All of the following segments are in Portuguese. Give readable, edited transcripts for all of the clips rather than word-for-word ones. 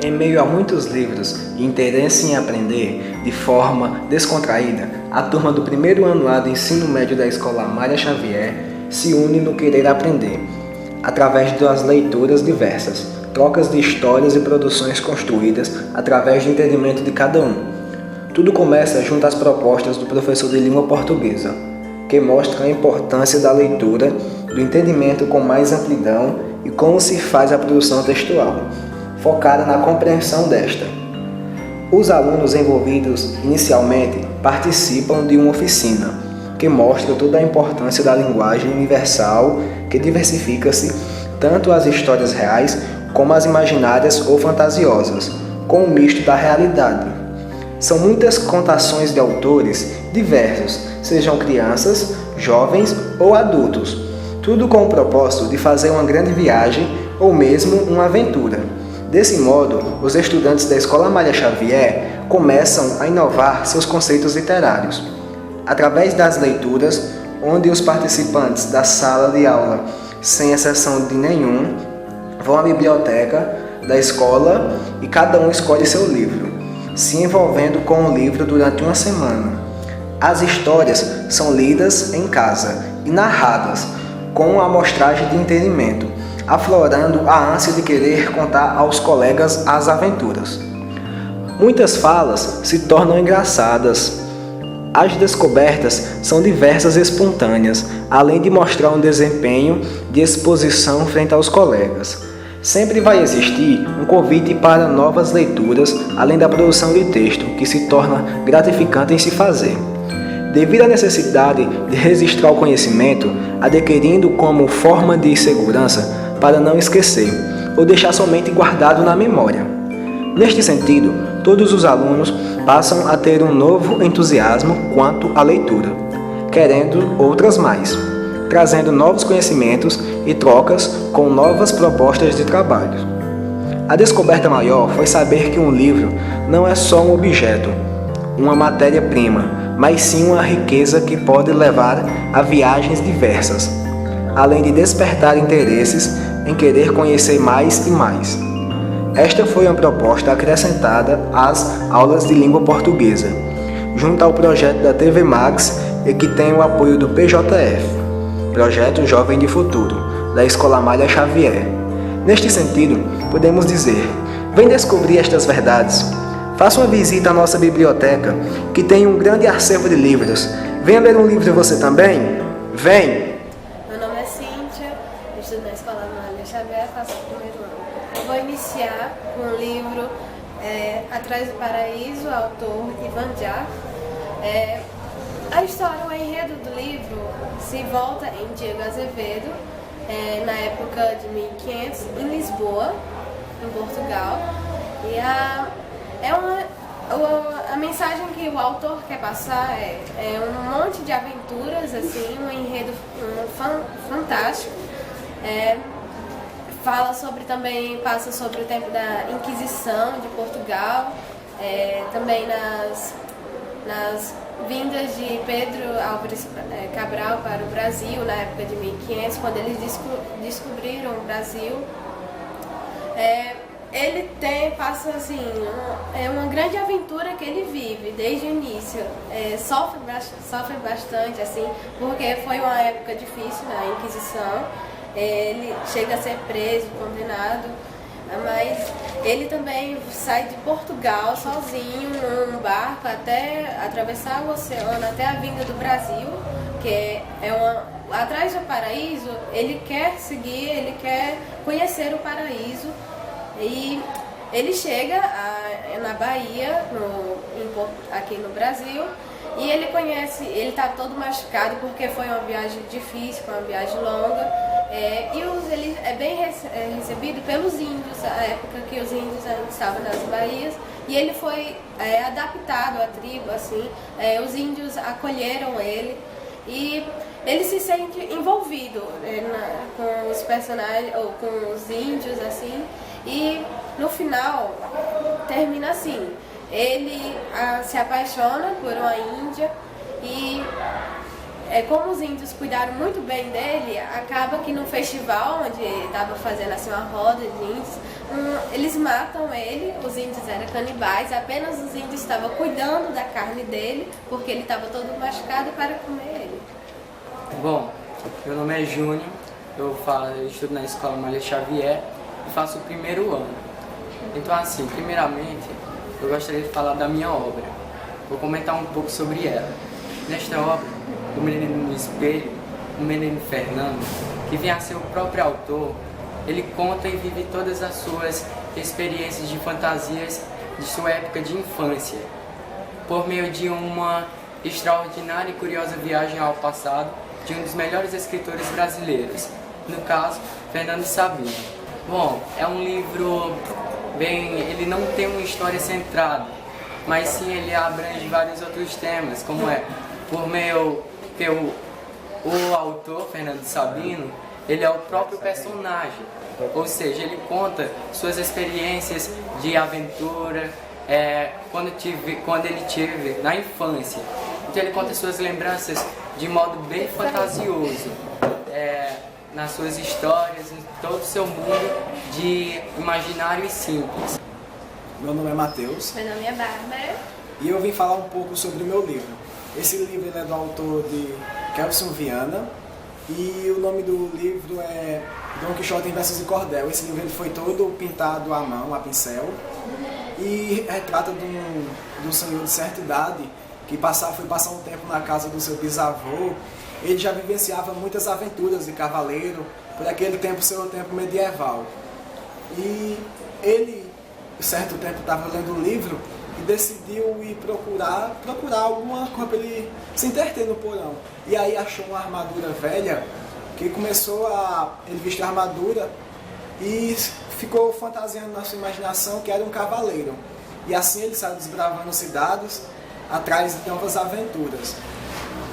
Em meio a muitos livros e interesse em aprender de forma descontraída, a turma do primeiro ano A do ensino médio da Escola Amália Xavier se une no querer aprender, através das leituras diversas, trocas de histórias e produções construídas através do entendimento de cada um. Tudo começa junto às propostas do professor de língua portuguesa, que mostram a importância da leitura, do entendimento com mais amplidão e como se faz a produção textual, focada na compreensão desta. Os alunos envolvidos inicialmente participam de uma oficina, que mostra toda a importância da linguagem universal que diversifica-se tanto as histórias reais como as imaginárias ou fantasiosas, com um misto da realidade. São muitas contações de autores diversos, sejam crianças, jovens ou adultos, tudo com o propósito de fazer uma grande viagem ou mesmo uma aventura. Desse modo, os estudantes da Escola Amália Xavier começam a inovar seus conceitos literários, através das leituras, onde os participantes da sala de aula, sem exceção de nenhum, vão à biblioteca da escola e cada um escolhe seu livro, se envolvendo com o livro durante uma semana. As histórias são lidas em casa e narradas com uma amostragem de entendimento, aflorando a ânsia de querer contar aos colegas as aventuras. Muitas falas se tornam engraçadas. As descobertas são diversas e espontâneas, além de mostrar um desempenho de exposição frente aos colegas. Sempre vai existir um convite para novas leituras, além da produção de texto, que se torna gratificante em se fazer. Devido à necessidade de registrar o conhecimento, adquirindo como forma de segurança para não esquecer, ou deixar somente guardado na memória. Neste sentido, todos os alunos passam a ter um novo entusiasmo quanto à leitura, querendo outras mais, trazendo novos conhecimentos e trocas com novas propostas de trabalho. A descoberta maior foi saber que um livro não é só um objeto, uma matéria-prima, mas sim uma riqueza que pode levar a viagens diversas, além de despertar interesses em querer conhecer mais e mais. Esta foi uma proposta acrescentada às aulas de língua portuguesa, junto ao projeto da TV Max e que tem o apoio do PJF, Projeto Jovem de Futuro, da Escola Amália Xavier. Neste sentido, podemos dizer, vem descobrir estas verdades. Faça uma visita à nossa biblioteca, que tem um grande acervo de livros. Venha ler um livro você também? Vem! Meu nome é Cíntia, estudo na Escola Amália Xavier, faço o primeiro ano. Eu vou iniciar com o livro Atrás do Paraíso, autor Ivan Jaffe. A história, o enredo do livro se volta em Diego Azevedo, na época de 1500, em Lisboa, em Portugal. E a mensagem que o autor quer passar é um monte de aventuras, assim, um enredo fantástico. Passa sobre o tempo da Inquisição de Portugal, também nas vindas de Pedro Álvares Cabral para o Brasil, na época de 1500, quando eles descobriram o Brasil. Ele passa assim, é uma grande aventura que ele vive desde o início. Sofre bastante, assim, porque foi uma época difícil na Inquisição. Ele chega a ser preso, condenado, mas ele também sai de Portugal sozinho num barco até atravessar o oceano, até a vinda do Brasil, que atrás do paraíso. Ele quer seguir, ele quer conhecer o paraíso. E ele chega na Bahia, aqui no Brasil, e ele está todo machucado porque foi uma viagem difícil, foi uma viagem longa. Ele é bem recebido pelos índios, na época que os índios ainda estavam nas Bahias, e ele foi adaptado à tribo, assim. Os índios acolheram ele e ele se sente envolvido com os personagens, ou com os índios, assim. E no final termina assim, ele se apaixona por uma índia e como os índios cuidaram muito bem dele, acaba que no festival onde estava fazendo assim uma roda de índios, eles matam ele, os índios eram canibais, apenas os índios estavam cuidando da carne dele, porque ele estava todo machucado para comer ele. Bom, meu nome é Júnior, eu estudo na Escola Mária Xavier e faço o primeiro ano. Então assim, primeiramente, eu gostaria de falar da minha obra. Vou comentar um pouco sobre ela. Nesta obra, O Menino no Espelho, o menino Fernando, que vem a ser o próprio autor, ele conta e vive todas as suas experiências de fantasias de sua época de infância, por meio de uma extraordinária e curiosa viagem ao passado de um dos melhores escritores brasileiros, no caso, Fernando Sabino. Bom, é um livro ele não tem uma história centrada, mas sim ele abrange vários outros temas, como por meio que o autor, Fernando Sabino, ele é o próprio personagem, ou seja, ele conta suas experiências de aventura, quando ele teve na infância. Então ele conta suas lembranças de modo bem fantasioso, nas suas histórias, em todo o seu mundo de imaginário e simples. Meu nome é Matheus. Meu nome é Bárbara. E eu vim falar um pouco sobre o meu livro. Esse livro ele é do autor de Kelvson Viana e o nome do livro é Dom Quixote em Versos de Cordel. Esse livro ele foi todo pintado à mão, a pincel, e retrata de um senhor de certa idade que foi passar um tempo na casa do seu bisavô. Ele já vivenciava muitas aventuras de cavaleiro, por aquele tempo ser o tempo medieval. E ele, certo tempo, estava lendo um livro e decidiu ir procurar alguma coisa para ele se entreter no porão. E aí achou uma armadura velha, que ele vestiu a armadura e ficou fantasiando na sua imaginação que era um cavaleiro. E assim ele saiu desbravando cidades atrás de novas aventuras.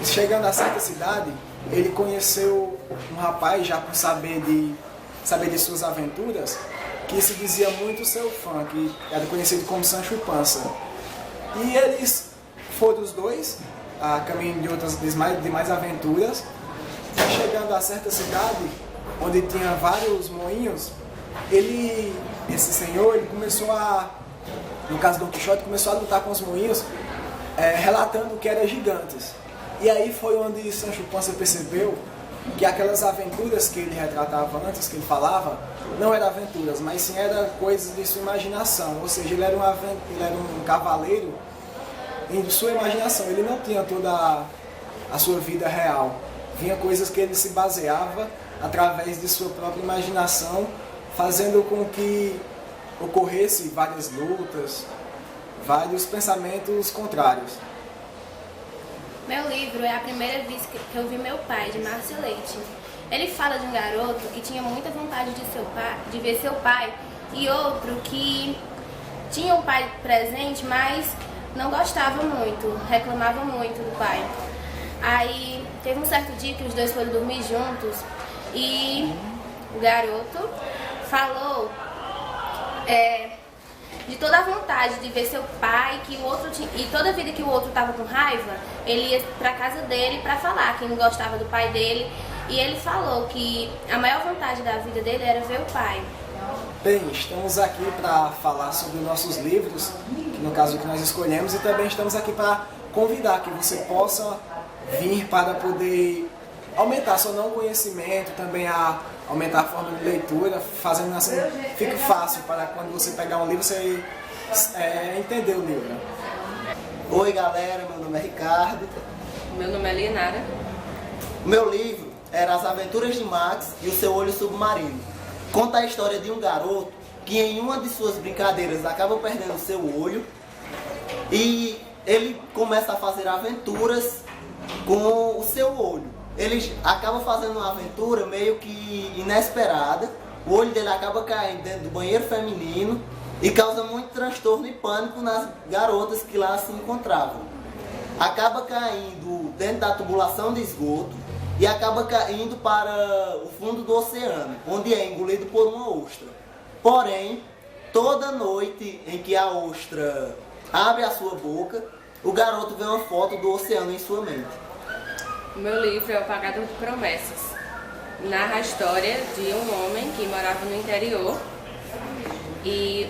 E chegando a certa cidade, ele conheceu um rapaz, já por saber de suas aventuras, que se dizia muito seu fã, que era conhecido como Sancho Panza. E eles foram os dois a caminho de mais aventuras. E chegando a certa cidade, onde tinha vários moinhos, esse senhor, ele começou no caso do Don Quixote, começou a lutar com os moinhos, relatando que eram gigantes. E aí foi onde Sancho Panza percebeu que aquelas aventuras que ele retratava antes, que ele falava, não eram aventuras, mas sim eram coisas de sua imaginação. Ou seja, ele era um cavaleiro em sua imaginação. Ele não tinha toda a sua vida real. Vinha coisas que ele se baseava através de sua própria imaginação, fazendo com que ocorresse várias lutas, vários pensamentos contrários. Meu livro é a primeira vez que eu vi meu pai, de Márcio Leite. Ele fala de um garoto que tinha muita vontade de ver seu pai e outro que tinha o pai presente, mas não gostava muito, reclamava muito do pai. Aí teve um certo dia que os dois foram dormir juntos e o garoto falou de toda a vontade de ver seu pai, que o outro e toda vida que o outro estava com raiva, ele ia para casa dele para falar que não gostava do pai dele, e ele falou que a maior vontade da vida dele era ver o pai. Bem, estamos aqui para falar sobre nossos livros, que no caso que nós escolhemos, e também estamos aqui para convidar que você possa vir para poder aumentar seu não conhecimento, também aumentar a forma de leitura, fazendo assim, fique fácil para quando você pegar um livro, você entender o livro. Oi galera, meu nome é Ricardo. Meu nome é Lienara. O meu livro era As Aventuras de Max e o Seu Olho Submarino. Conta a história de um garoto que em uma de suas brincadeiras acaba perdendo o seu olho e ele começa a fazer aventuras com o seu olho. Ele acaba fazendo uma aventura meio que inesperada, o olho dele acaba caindo dentro do banheiro feminino e causa muito transtorno e pânico nas garotas que lá se encontravam. Acaba caindo dentro da tubulação de esgoto e acaba caindo para o fundo do oceano, onde é engolido por uma ostra. Porém, toda noite em que a ostra abre a sua boca, o garoto vê uma foto do oceano em sua mente. O meu livro é O Pagador de Promessas. Narra a história de um homem que morava no interior e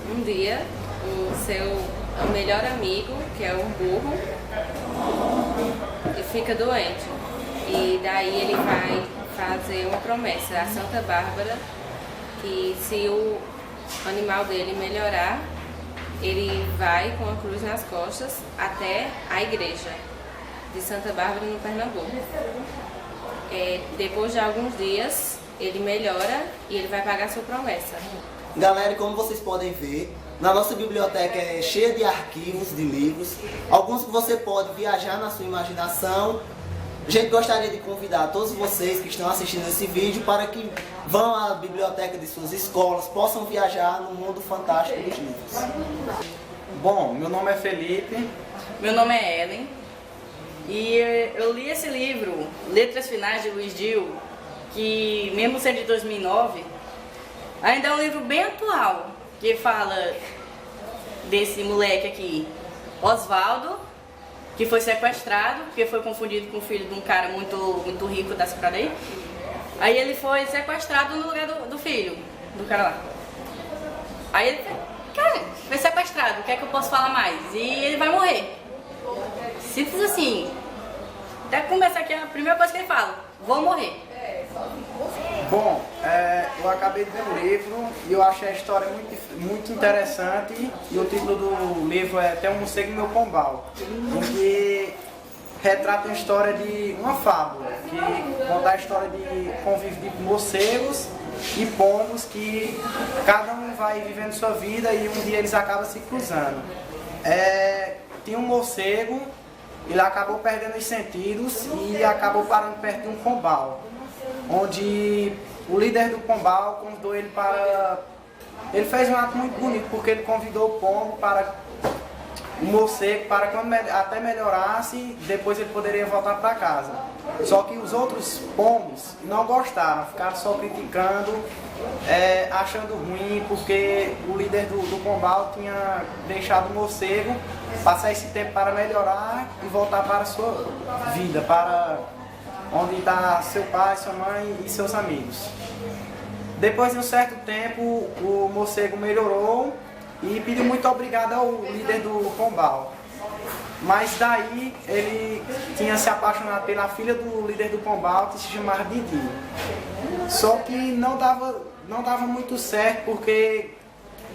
um dia o seu melhor amigo, que é um burro, fica doente. E daí ele vai fazer uma promessa a Santa Bárbara que se o animal dele melhorar, ele vai com a cruz nas costas até a igreja de Santa Bárbara, no Pernambuco. Depois de alguns dias, ele melhora e ele vai pagar sua promessa. Galera, como vocês podem ver, na nossa biblioteca é cheia de arquivos, de livros, alguns que você pode viajar na sua imaginação. A gente gostaria de convidar todos vocês que estão assistindo esse vídeo para que vão à biblioteca de suas escolas, possam viajar no mundo fantástico dos livros. Bom, meu nome é Felipe. Meu nome é Ellen. E eu li esse livro, Letras Finais, de Luiz Dil, que mesmo sendo de 2009, ainda é um livro bem atual, que fala desse moleque aqui, Osvaldo, que foi sequestrado, porque foi confundido com o filho de um cara muito rico da cidade aí. Aí ele foi sequestrado no lugar do filho, do cara lá. Aí ele foi sequestrado, o que é que eu posso falar mais? E ele vai morrer. Simples assim. Até começar aqui, a primeira coisa que ele fala, vou morrer. Bom, eu acabei de ver o livro e eu achei a história muito interessante. E o título do livro é Tem um Morcego e Meu Pombal, em que retrata a história de uma fábula, que conta a história de convívio de morcegos e pombos, que cada um vai vivendo sua vida e um dia eles acabam se cruzando. Tinha um morcego, ele acabou perdendo os sentidos e acabou parando perto de um pombal, onde o líder do pombal convidou ele para... Ele fez um ato muito bonito, porque ele convidou o pombo para o morcego, para quando até melhorasse, depois ele poderia voltar para casa. Só que os outros pombos não gostaram, ficaram só criticando, achando ruim, porque o líder do pombal tinha deixado o morcego passar esse tempo para melhorar e voltar para a sua vida, para onde está seu pai, sua mãe e seus amigos. Depois de um certo tempo, o morcego melhorou e pediu muito obrigado ao líder do pombal. Mas daí ele tinha se apaixonado pela filha do líder do pombal, que se chamava Didi. Só que não dava muito certo, porque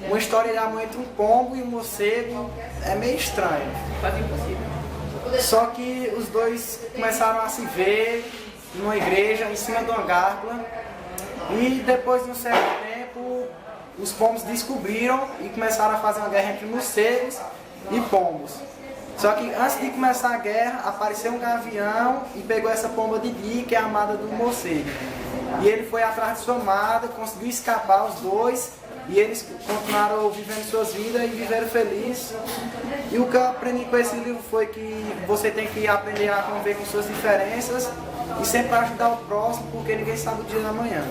uma história de amor entre um pombo e um morcego é meio estranho. Quase impossível. Só que os dois começaram a se ver numa igreja, em cima de uma gárgula, e depois de um certo tempo, os pombos descobriram e começaram a fazer uma guerra entre morcegos e pombos. Só que antes de começar a guerra, apareceu um gavião e pegou essa pomba Didi, que é a amada do morcego. E ele foi atrás de sua amada, conseguiu escapar os dois, e eles continuaram vivendo suas vidas e viveram felizes. E o que eu aprendi com esse livro foi que você tem que aprender a conviver com suas diferenças e sempre ajudar o próximo, porque ninguém sabe o dia da manhã.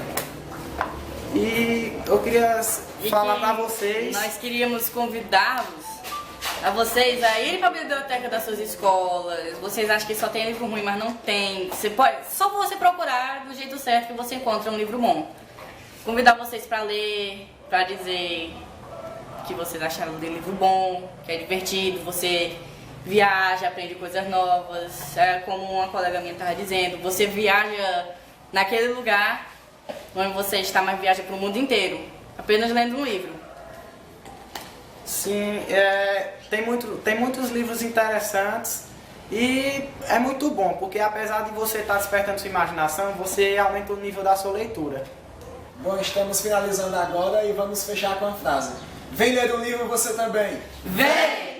E eu queria falar para vocês... Nós queríamos convidá-los a vocês a irem para a biblioteca das suas escolas. Vocês acham que só tem livro ruim, mas não tem. Só você procurar do jeito certo que você encontra um livro bom. Convidar vocês para ler, para dizer que vocês acharam do livro bom, que é divertido, você viaja, aprende coisas novas. Como uma colega minha estava dizendo, você viaja naquele lugar onde você está, mas viaja para o mundo inteiro, apenas lendo um livro. Sim, tem muitos livros interessantes e é muito bom, porque apesar de você estar despertando sua imaginação, você aumenta o nível da sua leitura. Bom, estamos finalizando agora e vamos fechar com a frase: vem ler o livro você também! Vem!